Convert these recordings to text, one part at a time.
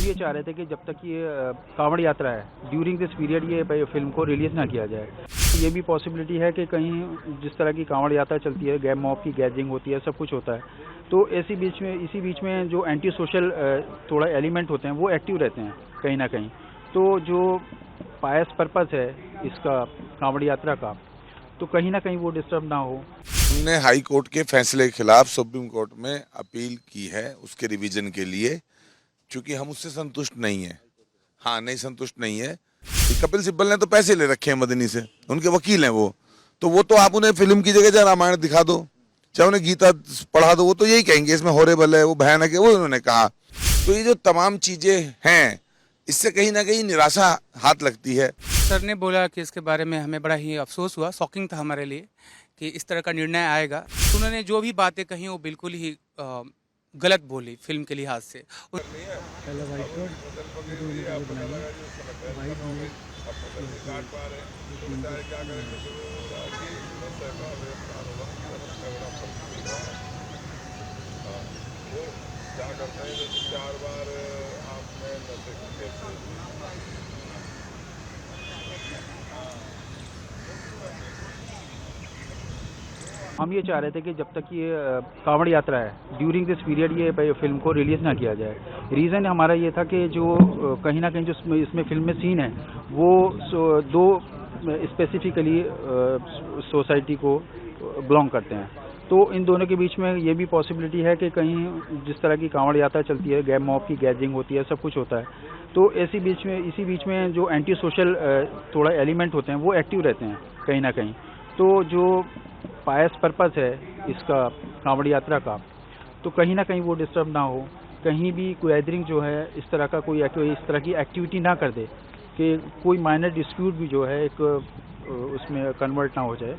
ये चाह रहे थे कि जब तक ये कांवड़ यात्रा है ड्यूरिंग दिस पीरियड ये फिल्म को रिलीज़ ना किया जाए। ये भी पॉसिबिलिटी है कि कहीं जिस तरह की कांवड़ यात्रा चलती है, गैम मॉब की गैदरिंग होती है, सब कुछ होता है, तो इसी बीच में जो एंटी सोशल थोड़ा एलिमेंट होते हैं वो एक्टिव रहते हैं कहीं ना कहीं। तो जो पायस पर्पस है इसका कांवड़ यात्रा का, तो कहीं ना कहीं वो डिस्टर्ब ना हो। हमने हाई कोर्ट के फैसले के खिलाफ सुप्रीम कोर्ट में अपील की है उसके रिवीजन के लिए, क्योंकि हम उससे संतुष्ट नहीं है। हाँ, नहीं संतुष्ट नहीं है। कपिल सिब्बल ने तो पैसे ले रखे हैं मदनी से, उनके वकील हैं वो तो आप उन्हें फिल्म की जगह चाहे रामायण दिखा दो, चाहे उन्हें गीता पढ़ा दो, वो तो यही कहेंगे इसमें हॉरेबल है, वो भयानक है, वो उन्होंने कहा। तो ये जो तमाम चीजें हैं, इससे कहीं ना कहीं निराशा हाथ लगती है। सर ने बोला कि इसके बारे में हमें बड़ा ही अफसोस हुआ, शॉकिंग था हमारे लिए कि इस तरह का निर्णय आएगा। तो उन्होंने जो भी बातें कही वो बिल्कुल ही गलत बोली फिल्म के लिहाज से। हम ये चाह रहे थे कि जब तक ये कांवड़ यात्रा है ड्यूरिंग दिस पीरियड ये फिल्म को रिलीज़ ना किया जाए। रीज़न हमारा ये था कि जो कहीं ना कहीं जो इसमें फिल्म में सीन है वो दो स्पेसिफिकली सोसाइटी को बिलोंग करते हैं। तो इन दोनों के बीच में ये भी पॉसिबिलिटी है कि कहीं जिस तरह की कांवड़ यात्रा चलती है, गैम मॉब की गैदरिंग होती है, सब कुछ होता है, तो इसी बीच में जो एंटी सोशल थोड़ा एलिमेंट होते हैं वो एक्टिव रहते हैं कहीं ना कहीं। तो जो पायस पर्पस है इसका कांवड़ यात्रा का, तो कहीं ना कहीं वो डिस्टर्ब ना हो, कहीं भी गैदरिंग जो है इस तरह की एक्टिविटी ना कर दे कि कोई माइनर डिस्प्यूट भी जो है एक उसमें कन्वर्ट ना हो जाए।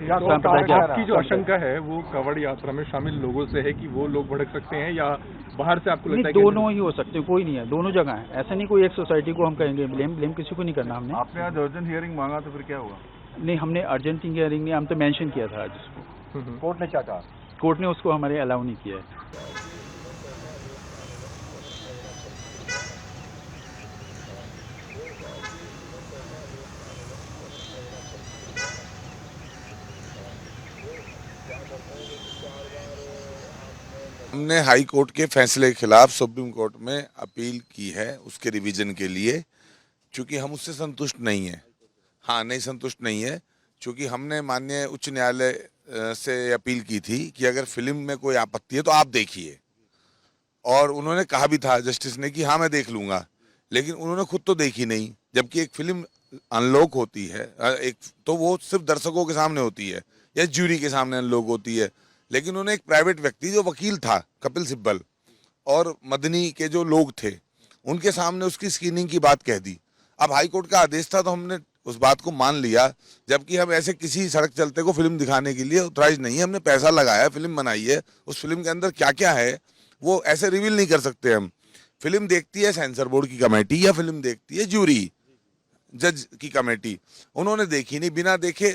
तो आपकी जो आशंका है वो कांवड़ यात्रा में शामिल लोगों से है कि वो लोग भड़क सकते हैं, या बाहर से आपको लगता है? दोनों ही हो सकते हैं, कोई नहीं है, दोनों जगह है। ऐसा नहीं कोई एक सोसाइटी को हम कहेंगे ब्लेम किसी को नहीं करना हमने। आपने आज अर्जेंट हियरिंग मांगा तो फिर क्या हुआ? नहीं, हमने अर्जेंट हियरिंग नहीं, हम तो मेंशन किया था आज उसको। कोर्ट ने क्या कहा? कोर्ट ने उसको हमारे अलाउ नहीं किया है। हमने हाई कोर्ट के फैसले के खिलाफ सुप्रीम कोर्ट में अपील की है उसके रिवीजन के लिए, क्योंकि हम उससे संतुष्ट नहीं है। हाँ, नहीं संतुष्ट नहीं है, क्योंकि हमने माननीय उच्च न्यायालय से अपील की थी कि अगर फिल्म में कोई आपत्ति है तो आप देखिए, और उन्होंने कहा भी था जस्टिस ने कि हाँ मैं देख लूंगा, लेकिन उन्होंने खुद तो देखी नहीं। जबकि एक फिल्म अनलॉक होती है, एक तो वो सिर्फ दर्शकों के सामने होती है या जूरी के सामने अनलॉक होती है, लेकिन उन्हें एक प्राइवेट व्यक्ति जो वकील था कपिल सिब्बल और मदनी के जो लोग थे उनके सामने उसकी स्क्रीनिंग की बात कह दी। अब हाई कोर्ट का आदेश था तो हमने उस बात को मान लिया, जबकि हम ऐसे किसी सड़क चलते को फिल्म दिखाने के लिए ऑथराइज नहीं है। हमने पैसा लगाया, फिल्म बनाई है, उस फिल्म के अंदर क्या क्या है वो ऐसे रिवील नहीं कर सकते हम। फिल्म देखती है सेंसर बोर्ड की कमेटी या फिल्म देखती है जूरी जज की कमेटी, उन्होंने देखी नहीं। बिना देखे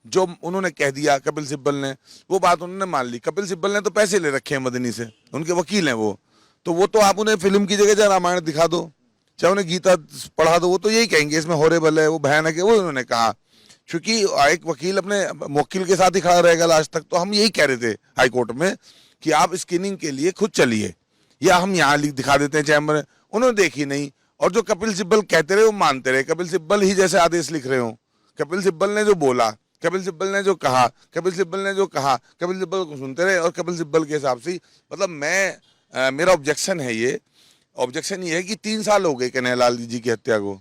जो उन्होंने कह दिया कपिल सिब्बल ने, वो बात उन्होंने मान ली। कपिल सिब्बल ने तो पैसे ले रखे हैं मदनी से, उनके वकील हैं वो तो आप उन्हें फिल्म की जगह चाहे रामायण दिखा दो, चाहे उन्हें गीता पढ़ा दो, वो तो यही कहेंगे इसमें हॉरेबल है, वो भयानक है, वो उन्होंने कहा। क्योंकि एक वकील अपने वकील के साथ ही खड़ा रहेगा लास्ट तक। तो हम यही कह रहे थे हाई कोर्ट में कि आप स्क्रीनिंग के लिए खुद चलिए, या हम यहाँ दिखा देते हैं चैम्बर में। उन्होंने देखी नहीं, और जो कपिल सिब्बल कहते रहे वो मानते रहे। कपिल सिब्बल ही जैसे आदेश लिख रहे हो, कपिल सिब्बल ने जो बोला, कपिल सिब्बल ने जो कहा, कपिल सिब्बल ने जो कहा, कपिल सिब्बल को सुनते रहे, और कपिल सिब्बल के हिसाब से मतलब मेरा ऑब्जेक्शन है ये है कि 3 साल हो गए कन्हैयालाल जी की हत्या को।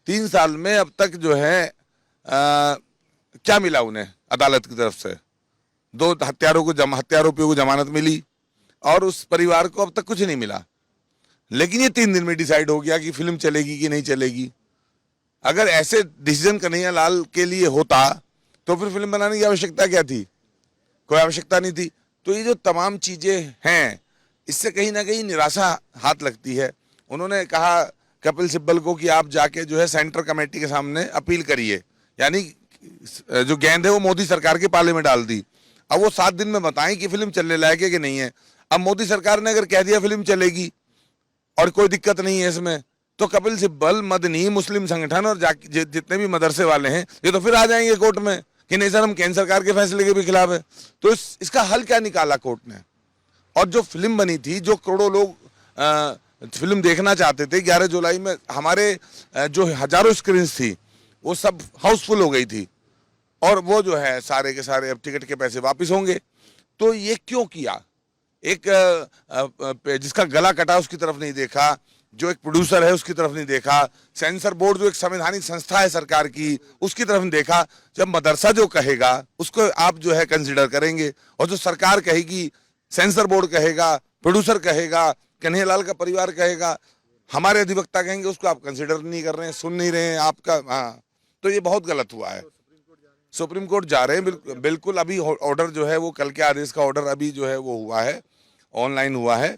3 साल में अब तक जो है क्या मिला उन्हें अदालत की तरफ से? 2 हत्यारोपियों को जमानत मिली और उस परिवार को अब तक कुछ नहीं मिला। लेकिन ये 3 दिन में डिसाइड हो गया कि फिल्म चलेगी कि नहीं चलेगी। अगर ऐसे डिसीजन कन्हैयालाल के लिए होता तो फिर फिल्म बनाने की आवश्यकता क्या थी? कोई आवश्यकता नहीं थी। तो ये जो तमाम चीजें हैं, इससे कहीं ना कहीं निराशा हाथ लगती है। उन्होंने कहा कपिल सिब्बल को कि आप जाके जो है सेंट्रल कमेटी के सामने अपील करिए, यानी जो गेंद है वो मोदी सरकार के पाले में डाल दी। अब वो 7 दिन में बताएं कि फिल्म चलने लायक है कि नहीं है। अब मोदी सरकार ने अगर कह दिया फिल्म चलेगी और कोई दिक्कत नहीं है इसमें, तो कपिल सिब्बल, मदनी, मुस्लिम संगठन और जितने भी मदरसे वाले हैं ये तो फिर आ जाएंगे कोर्ट में कि नहीं सर हम केंद्र सरकार के फैसले के भी खिलाफ है। तो इसका हल क्या निकाला कोर्ट ने? और जो फिल्म बनी थी, जो करोड़ों लोग फिल्म देखना चाहते थे, 11 जुलाई में हमारे जो हजारों स्क्रीन थी वो सब हाउसफुल हो गई थी, और वो जो है सारे के सारे अब टिकट के पैसे वापस होंगे। तो ये क्यों किया? एक जिसका गला कटा उसकी तरफ नहीं देखा, जो एक प्रोड्यूसर है उसकी तरफ नहीं देखा, सेंसर बोर्ड जो एक संवैधानिक संस्था है सरकार की उसकी तरफ नहीं देखा। जब मदरसा जो कहेगा उसको आप जो है कंसिडर करेंगे, और जो सरकार कहेगी, सेंसर बोर्ड कहेगा, प्रोड्यूसर कहेगा, कन्हैयालाल का परिवार कहेगा, हमारे अधिवक्ता कहेंगे, उसको आप कंसिडर नहीं कर रहे हैं, सुन नहीं रहे हैं आपका। हाँ, तो ये बहुत गलत हुआ है। सुप्रीम कोर्ट जा रहे हैं बिल्कुल। अभी ऑर्डर जो है वो कल के आदेश का ऑर्डर अभी जो है वो हुआ है, ऑनलाइन हुआ है।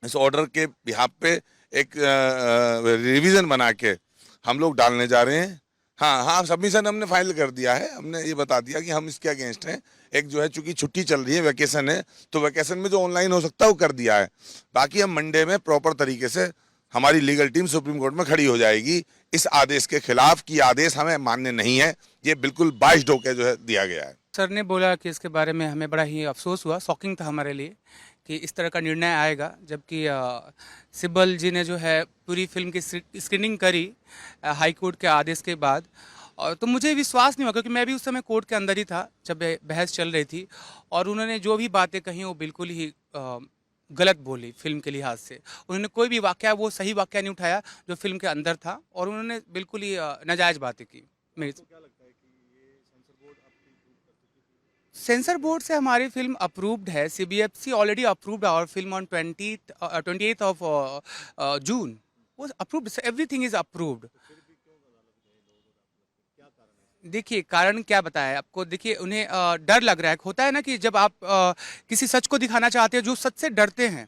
इस ऑर्डर के बिहाफ पे एक रिवीजन बना के हम लोग डालने जा रहे हैं। हाँ, सबमिशन हमने फाइल कर दिया है, हमने ये बता दिया कि हम इसके अगेंस्ट हैं। एक जो है चूंकि छुट्टी चल रही है, वैकेशन है, तो वैकेशन में जो ऑनलाइन हो सकता है वो कर दिया है। बाकी हम मंडे में प्रॉपर तरीके से हमारी लीगल टीम सुप्रीम कोर्ट में खड़ी हो जाएगी इस आदेश के खिलाफ कि आदेश हमें मान्य नहीं है, ये बिल्कुल बाइज्ड होकर जो है दिया गया है। सर ने बोला कि इसके बारे में हमें बड़ा ही अफसोस हुआ, शॉकिंग था हमारे लिए कि इस तरह का निर्णय आएगा, जबकि सिब्बल जी ने जो है पूरी फिल्म की स्क्रीनिंग करी हाई कोर्ट के आदेश के बाद। और तो मुझे विश्वास नहीं हुआ, क्योंकि मैं भी उस समय कोर्ट के अंदर ही था जब बहस चल रही थी, और उन्होंने जो भी बातें कही वो बिल्कुल ही गलत बोली फिल्म के लिहाज से। उन्होंने कोई भी वाकया, वो सही वाकया नहीं उठाया जो फिल्म के अंदर था, और उन्होंने बिल्कुल ही नाजायज़ बातें की। मेरी सेंसर बोर्ड से हमारी फिल्म अप्रूव्ड है, CBFC already approved our film on 28th of June, वो अप्रूव्ड, एवरीथिंग इज अप्रूव्ड। देखिए कारण क्या बताया आपको, देखिए उन्हें डर लग रहा है। होता है ना कि जब आप किसी सच को दिखाना चाहते हो, जो सच से डरते हैं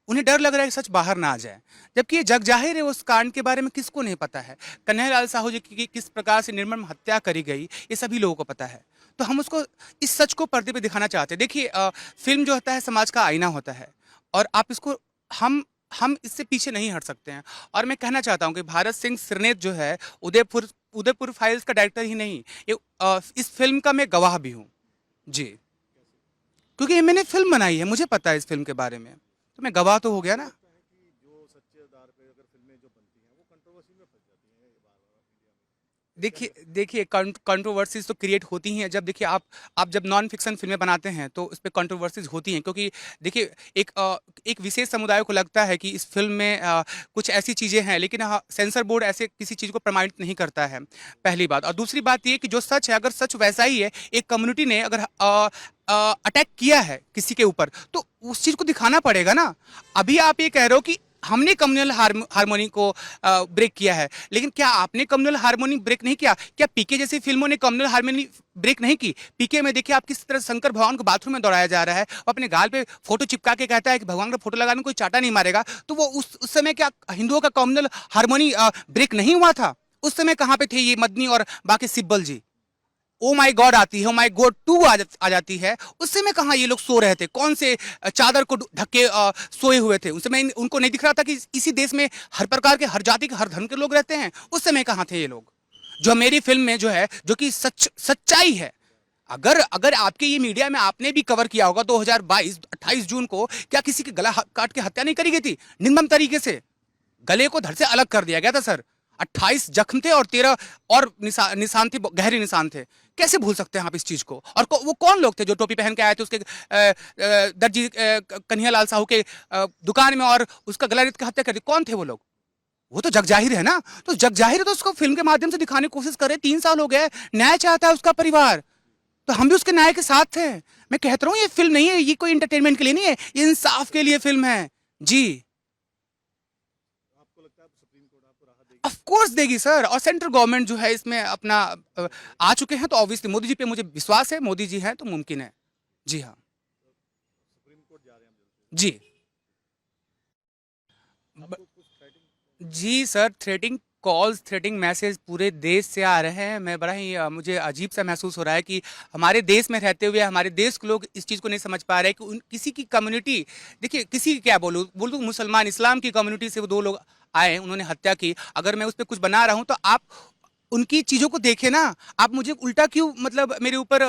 उन्हें डर लग रहा है कि सच बाहर ना आ जाए, जबकि ये जग जाहिर है उस कांड के बारे में किसको नहीं पता है। कन्हैयालाल साहू जी की किस प्रकार से निर्मम हत्या करी गई ये सभी लोगों को पता है, तो हम उसको, इस सच को पर्दे पे दिखाना चाहते हैं। देखिए फिल्म जो होता है समाज का आईना होता है, और आप इसको, हम इससे पीछे नहीं हट सकते हैं। और मैं कहना चाहता हूँ कि भारत सिंह सिरनेत जो है उदयपुर फाइल्स का डायरेक्टर ही नहीं, इस फिल्म का मैं गवाह भी हूँ जी, क्योंकि मैंने फिल्म बनाई है, मुझे पता है इस फिल्म के बारे में, तो मैं गवाह तो हो गया ना। देखिए कंट्रोवर्सीज तो क्रिएट होती ही हैं। जब देखिए आप जब नॉन फिक्शन फिल्में बनाते हैं तो उस पर कंट्रोवर्सीज होती हैं, क्योंकि देखिए एक विशेष समुदाय को लगता है कि इस फिल्म में कुछ ऐसी चीज़ें हैं, लेकिन सेंसर बोर्ड ऐसे किसी चीज़ को प्रमाणित नहीं करता है, पहली बात। और दूसरी बात ये कि जो सच है, अगर सच वैसा ही है, एक कम्युनिटी ने अगर अटैक किया है किसी के ऊपर, तो उस चीज़ को दिखाना पड़ेगा ना। अभी आप ये कह रहे हो कि हमने कम्युनल हार्मोनी को ब्रेक किया है, लेकिन क्या आपने कम्युनल हार्मोनी ब्रेक नहीं किया? क्या पीके जैसी फिल्मों ने कम्युनल हार्मोनी ब्रेक नहीं की? पीके में देखिए आप किस तरह शंकर भगवान को बाथरूम में दौड़ाया जा रहा है, वो अपने गाल पे फोटो चिपका के कहता है कि भगवान का फोटो लगाने में कोई चाटा नहीं मारेगा। तो वो उस समय क्या हिंदुओं का कम्युनल हार्मोनी ब्रेक नहीं हुआ था? उस समय कहाँ पे थे ये मदनी और बाकी सिब्बल जी? ओ माई गॉड आती है, ओ माई गॉड 2 आ जाती है, उस समय कहाँ ये लोग सो रहे थे? कौन से चादर को ढक के सोए हुए थे? उस समय उनको नहीं दिख रहा था कि इसी देश में हर प्रकार के, हर जाति के, हर धर्म के लोग रहते हैं? उस समय कहाँ थे ये लोग? जो मेरी फिल्म में जो है, जो कि सच्चाई है, अगर आपके ये मीडिया में आपने भी कवर किया होगा 2022 28 जून को, क्या किसी के गला काट के हत्या नहीं करी गई थी निर्मम तरीके से? गले को धड़ से अलग कर दिया गया था सर। 28 जख्म थे और 13 और निशान थे, गहरे निशान थे। कैसे भूल सकते हैं आप इस चीज को? और वो कौन लोग थे जो टोपी पहन के आए थे उसके दर्जी कन्हैयालाल साहू के दुकान में और उसका गला रेत के हत्या कर दी? कौन थे वो लोग? वो तो जग जाहिर है ना। तो जग जाहिर है तो उसको फिल्म के माध्यम से दिखाने की कोशिश करे। 3 साल हो गए, न्याय चाहता है उसका परिवार, तो हम भी उसके न्याय के साथ थे। मैं कहता रहा हूँ ये फिल्म नहीं है, ये कोई एंटरटेनमेंट के लिए नहीं है, ये इंसाफ के लिए फिल्म है जी। ऑफ कोर्स देगी सर, और सेंट्रल गवर्नमेंट जो है इसमें अपना आ चुके हैं, तो ऑब्वियसली मोदी जी पे मुझे विश्वास है, मोदी जी हैं तो मुमकिन है। जी हाँ जी जी sir, threatening calls, threatening message पूरे देश से आ रहे हैं। मैं बड़ा ही मुझे अजीब सा महसूस हो रहा है कि हमारे देश में रहते हुए हमारे देश के लोग इस चीज़ को नहीं समझ पा रहे कि किसी की कम्युनिटी, देखिए किसी की क्या बोलूँ मुसलमान इस्लाम की कम्युनिटी से वो 2 लोग आए, उन्होंने हत्या की। अगर मैं उस पर कुछ बना रहा हूँ तो आप उनकी चीज़ों को देखें ना। आप मुझे उल्टा क्यों, मतलब मेरे ऊपर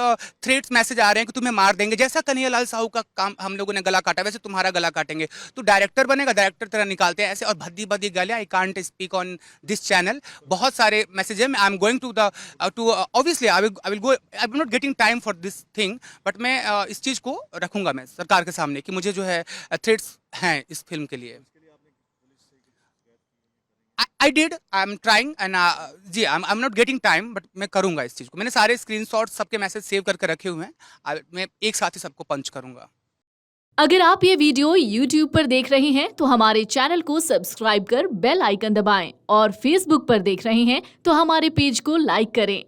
थ्रेट्स मैसेज आ रहे हैं कि तुम्हें मार देंगे। जैसा कन्हैयालाल साहू का काम हम लोगों ने गला काटा, वैसे तुम्हारा गला काटेंगे। तो डायरेक्टर बनेगा, डायरेक्टर तरह निकालते हैं ऐसे, और भद्दी भद्दी गालियाँ। I can't speak on this channel. बहुत सारे मैसेज है। I am going to the obviously I will go, I am not getting time for this thing, but मैं इस चीज़ को रखूंगा मैं सरकार के सामने कि मुझे जो है थ्रेट्स हैं इस फिल्म के लिए। I did, I am trying and जी I am not getting time, but मैं करूंगा इस चीज़ को। मैंने सारे स्क्रीनशॉट सबके मैसेज सेव करके रखे हुए हैं। मैं एक साथ ही सबको पंच करूंगा। अगर आप ये वीडियो YouTube पर देख रहे हैं तो हमारे चैनल को सब्सक्राइब कर बेल आइकन दबाएं, और Facebook पर देख रहे हैं तो हमारे पेज को लाइक करें।